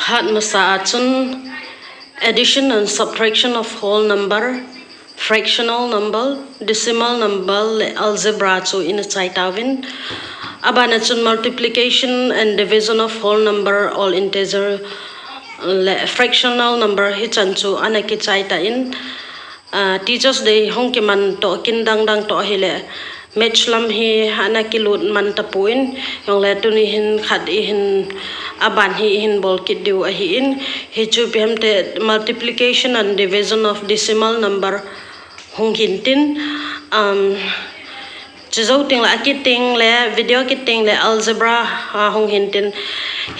Khat masaachun addition and subtraction of whole number, fractional number, decimal number, algebra chu in chaitawin. Abanachun multiplication and division of whole number, all integer, fractional number hichanchu anaki chaita in. Teachers day hongki man to kindang dang to hile. Matchlam hi anaki lut man tapuin yung letuni hin khat ihin aban hi hin bol kit diu ahi in hi chu pihemte multiplication and division of decimal number hong hintin chizau ting la kiting le video kiting le algebra hong hintin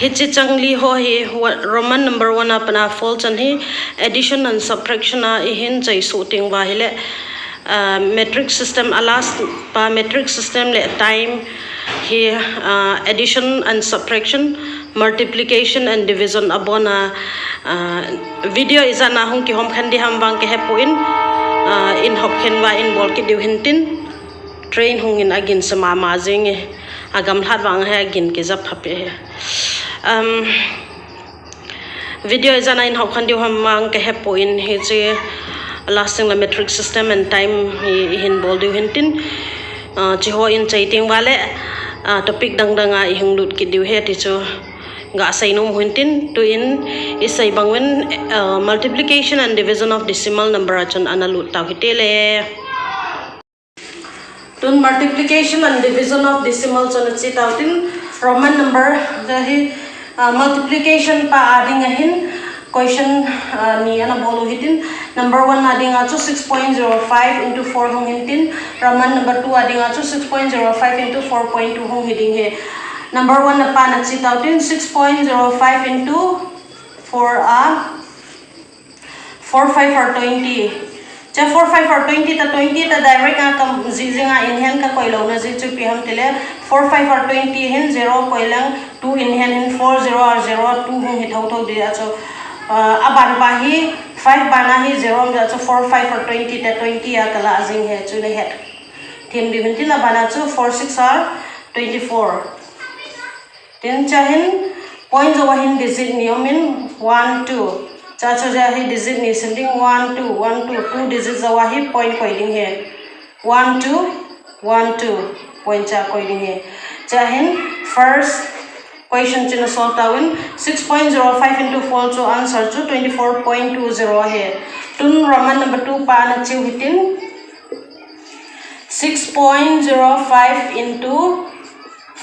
hi chi changli ho hi Roman number 1 apana false and hi addition and subtraction ihin chai su ting wa hile metric system alas pa metric system le time here addition and subtraction, multiplication and division abona video izana hong ki hom khandi ham wang ke hepuin in hop khenwa in bol ki diu hintin train hong in agin sama mazing agam hlat wang he agin ke zap hape video izana in hop khandi ham wang ke hepuin he che lasting the metric system and time hin bol diu hintin chiho in chaiting wale topic dang danga ihung lut ki diu he ti chu ga sainum hintin to in isai bangwen multiplication and division of decimal number achon analut taw hitele tun multiplication and division of decimal chon chi tawtin Roman number the multiplication pa ading ahin question ni ana bolu hitin number 1 ading achu 6.05 into 4 hong hitin Roman number 2 ading achu 6.05 into 4.2 hong hiding he number 1 na pa na chi tawtin 6.05 into 4 45 or 20 cha 45 or 20 ta direct nga kam zinga in hand ka koilo na ji chu pi ham tele 45 or 20 hen 0 koilang 2 in hand hen 40 or 0 2 hong hi thau di achu aban bahi 5 bana hi 0 ga chu 4 5 or 20 ta 20 ya kala azing he chu le het thim bi hintin abana chu 4 6 or 24 tin chahin point zo hin digit niomin 1 2 cha cha ja hi digit ni sending 1 2 2 digit zawa hi point koiding he 1 2 point cha koiding he chahin first question china solve tawin 6.05 into 4 so answer to 24.20 here tun Roman number 2 pa na chiu hitin 6.05 into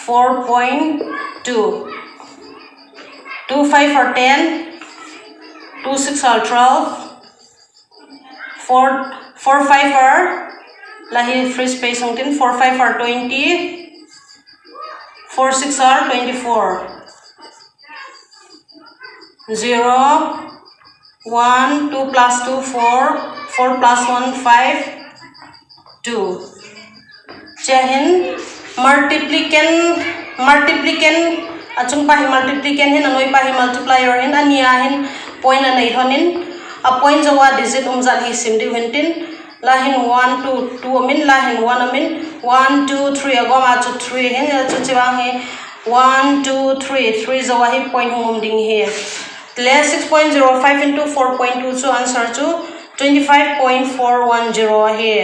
4.2 2 5 or 10 2 6 or 12 4 5 or lahi free space hongtin 4 5 or 20 4 6 are 24 0 1 2 plus 2 4 4 plus 1 5 2 chahin multiplicand achung pa hi multiplicand hin anoi pa hi multiplier hin ania hin point anai thonin a point jawa digit umjal hi simdi hintin lahin 1 2 2 amin lahin 1 amin 1 2 3 agoma chu 3 hen chu chiwang he 1 2 3 zawa hi point hum ding he le 6.05 into 4.2 chu answer chu 25.410 he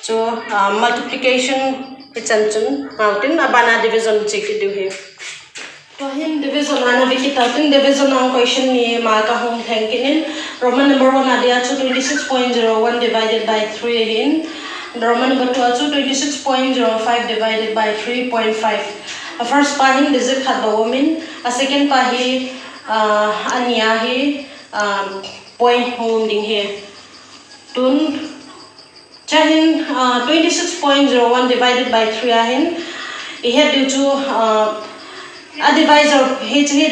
chu multiplication ichan chun mountain abana division check du he to hin division ana vikita tin division ang question ni ma ka hum thankinin Roman number 1 adia chu 26.01 divided by 3 hin Roman number 2 chu 26.05 divided by 3.5 a first pa hin digit khat bawomin a second pa hi ania hi point hum ding he tun chahin 26.01 divided by 3 ahin I had due to a divisor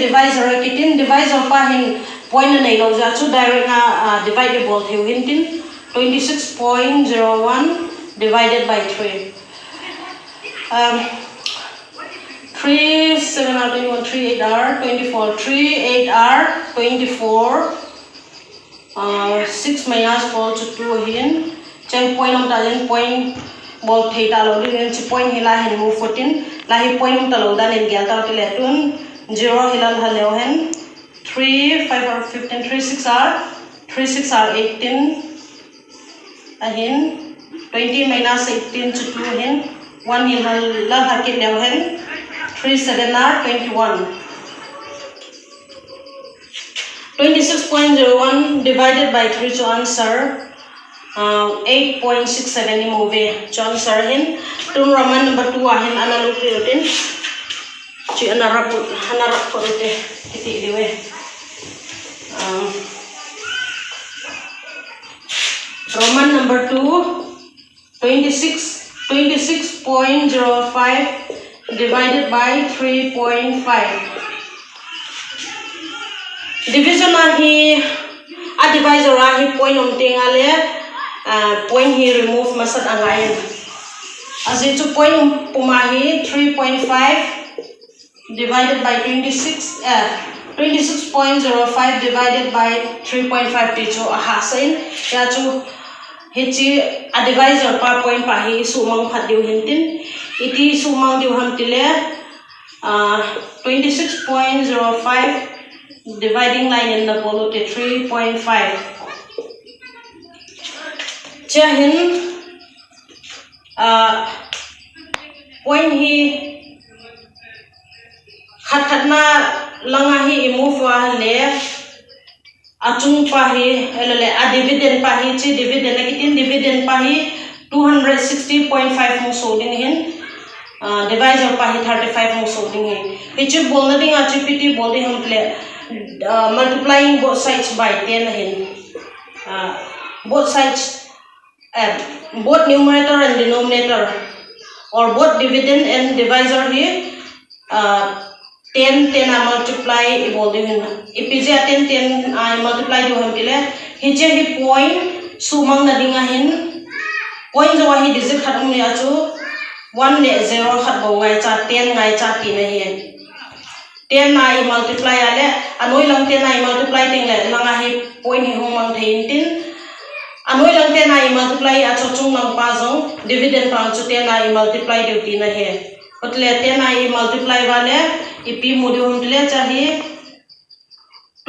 divisor kitin divisor pa hin point na nei lo ja chu direct na dividable theu hintin 26.01 divided by 3 3 7 are 21 3 8 are 24 3 8 are 24 6 minus 4 to 2 hin chai point om talent point bol theta lo len chi point hila hin mu 14 lahi point om talo dan en gyal ta tele tun 0 hilal haleo hen 3 5 are 15 3 6 are 18 ahin 20 minus 18 to 2 ahin 1 in la hakit lew hen 3 7 are 21 26.01 divided by 3 to answer 8.67 ni movie to answer hin tung Roman number 2 ahin analog routine ci hanarap ko ite iti diwe Roman number 2 26.05 divided by 3.5 division ahi a divisor ahi point umting ale point hi remove masat angayan as itu point pumahi 3.5 divided by 26.05 divided by 3.5 ticho ahasin ya chu hichi a divisor pa point pahi sumang phadiu hintin iti sumang diu hamtile 26.05 dividing line in the polo to 3.5 chahin point hi khatna langahi move wa le achung pahi elale a dividend pahi chi dividend kitin dividend pahi 260.5 mo so ding hin divisor pahi 35 mo so ding hin pichu bolna ding achi piti boldi hum ple multiplying both sides by 10 hin both sides both numerator and denominator or both dividend and divisor here 10 multiply boldi hin ipj 10 multiply do hum pile hiche hi point sumang na dinga hin point jo hi digit khatum ne achu 1 ne 0 khat bo ngai cha 10 ngai cha 3 ne hi 10 nai multiply ale anoi lang 10 nai multiply ting le langa hi point hi homang thein tin anoi lang 10 nai multiply achu chung lang pa jong dividend pa chu 10 nai multiply de ti na he otle 10 nai multiply wale ipi module le chahi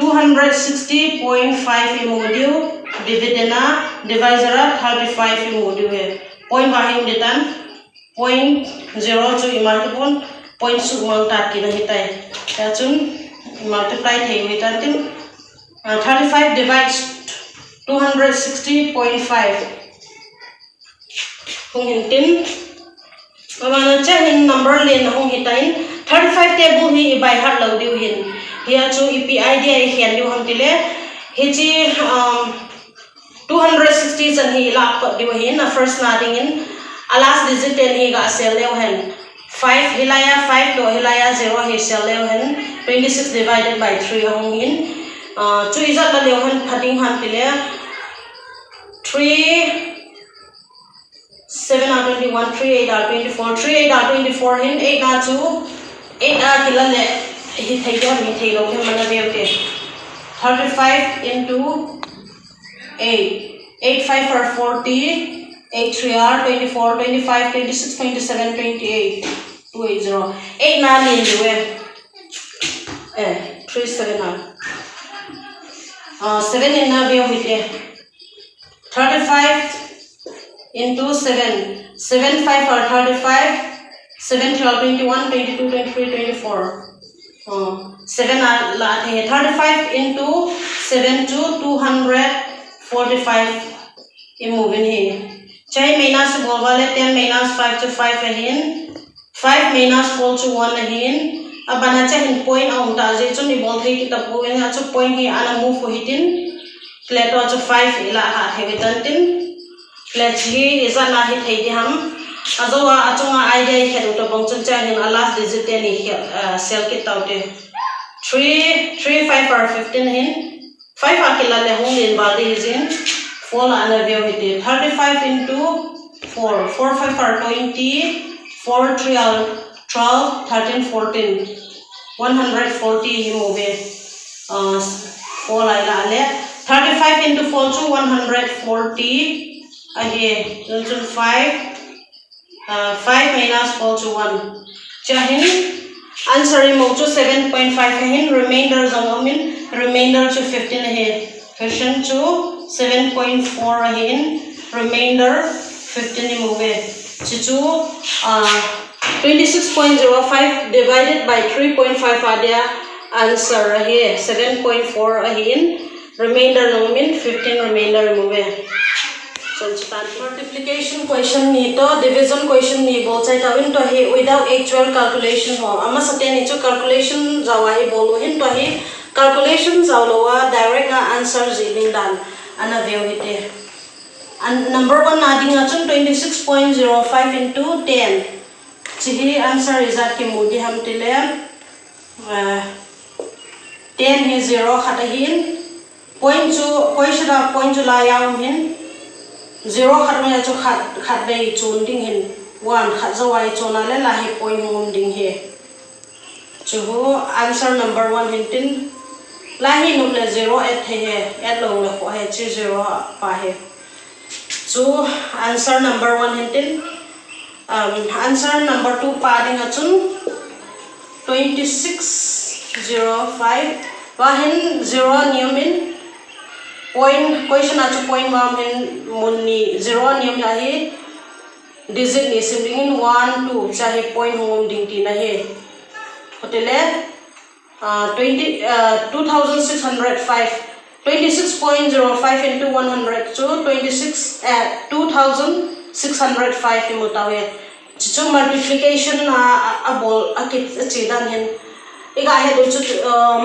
260.5 module dividend na divisor 35 module है point वाही उन्हें point 0 जो multiple point सु मांगता की नहीं ताई याचुन multiply थे हुई तांतिम 35 divides 260.5 हूँ हिंटिन अब आना हिन number लेन हूँ हिताइन 35 table ही by heart लग दियो हिन हिया चो इपी idea हियान दियो हम तिले हिची 260 jan hi la put diu hin na first nothing in last digit 10 hi ga cell leo hen 5 hilaya 5 to hilaya 0 hi cell leo hen 26 divided by 3 hong hin chu izat la leo hen phating han pile 3 7 are 21 3 8 are 24 3 8 are 24 hin 8 na chu 8 are kilale hi thai ga mi thai lo he mana beuke 35 into 8 5 are 40 8 3 are 24 25 26 27 28 280 8 na lin diwe 3 7 are 7 in na view hite 35 into 7 7 5 are 35 7 12 21 22 23 24 7 are la the 35 into 7 to 245 in moving here. Chai minus bolwale 10 minus 5 to 5 ahin 5 minus 4 to 1 ahin abana cha hin point aum ta je chu ni bol thei ki ta po en chu point hi ana move hitin plate chu 5 ila ha hevitan tin plate hi isa na hi thei di ham azowa achunga idea khedu to bong chun cha hin last digit ni cell ki taute 3 5 are 15 hin 5 akila le hong in body is in 4 ana view hit 35 into 4 4 5 are 20 4 3 are 12 13 14 140 hi move 4 ala le 35 into 4 to 140 again 5 minus 4 to 1 chahin answer mo to 7.5 hin remainder zong amin remainder to 15 ahead. Question 2, 7.4 ahead, remainder 15 move. Chichu 26.05 divided by 3.5 adia answer ahead. 7.4 ahead, remainder no mean 15 remainder move. So multiplication question ni to division question ni bol chai ta in to he without actual calculation ho ama sate ni chu calculation jawa he bolu hin to he calculation zawlowa direct answer ziding dan ana view hite and number 1 adding achun 26.05 into 10 chihi answer is at ki mudi ham tile 10 he 0 khata hin point chu la yaw hin 0 khat me chu khat bei chun ding hin 1 khat zawai chona le la he point ngum ding he chu answer number 1 hin tin la hi num le 0 at he at lo le ko he chi 0 pa he chu answer number 1 hin tin answer number 2 pa ding achun 26.05 wa hin 0 niumin point question achu point wa men munni 0 niam ya he digit ni simding in 1 2 chahe point hom ding ti na he hotele 2605 26.05 into 100 so 26 at 2605 imutawe chichu multiplication abol akit chidan hen ega he do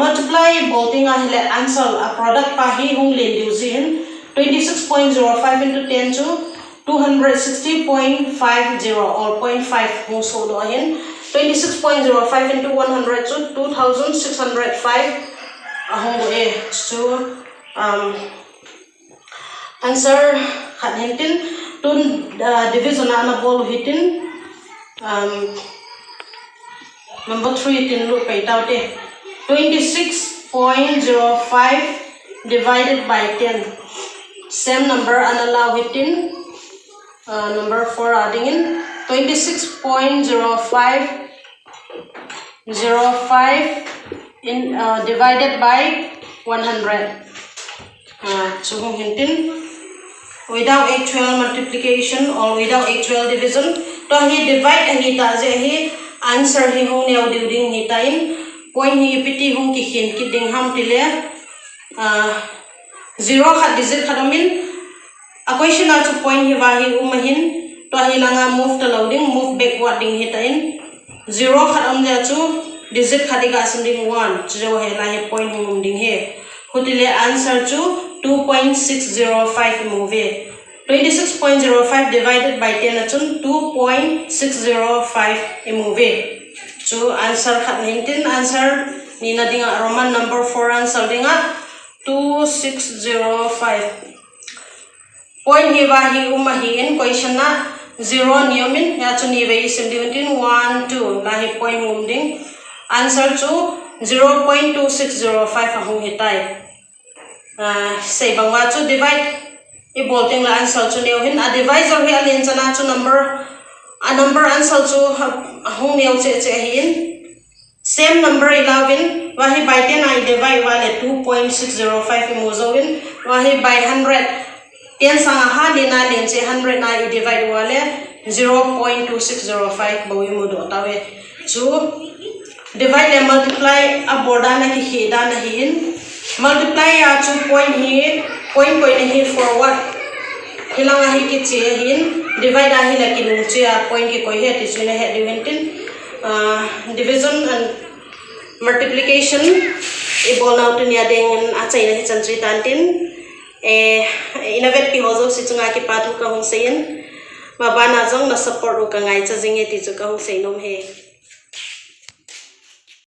multiply bolting a hele answer a product pa hi hung len diu zin 26.05 into 10 to 260.50 or 0.5 hung so do hen 26.05 into 100 to 2605 hung go e so answer khat hintin tun division ana bol hitin number 3 tin lu pai tau te 26.05 divided by 10 same number anallow hitin number 4 adding in 26.05 in divided by 100 so hintin without actual multiplication or without actual division to he divide and he does he answer hi hung neu ding hi tain point hi piti hung ki khin ki ding ham tile 0 khat digit khadamin a question also point hi wa hi umahin to hi langa move to loading move backward ding hi tain 0 khadam ja chu digit khadiga asinding 1 jo he la hi point hung ding he hotile answer chu 2.605 move 26.05 divided by 10 achun 2.605 move so answer khat hintin answer ni na dinga roman number 4 answer dinga 2605 point hi wa hi umahi in question na 0 niyomin ya chu ni ve sim dintin 1 2 la hi point hum ding answer chu 0.2605 ahung hitai say bangwa chu divide I bolting la answer chu neu hin a divisor hi alin chana chu number answer chu hung neu che hin same number 11 wa hi by 10 I divide wale 2.605 mozowin wa hi by 100 10 sang ha lina lin che 100 na I divide wale 0.2605 bowi modo tawe chu divide and multiply a borda na ki khida na hin multiply ya chu point hi forward hilanga hi ki che hin divide a hi la ki nu che a point ki koi he ti chune he diventin division and multiplication e bol out ni adeng a chai na hi chantri tantin innovate pi hozo si chunga ki patu ka hong sein ma bana jong na support ka ngai cha jinge ti chu ka hong sei nom he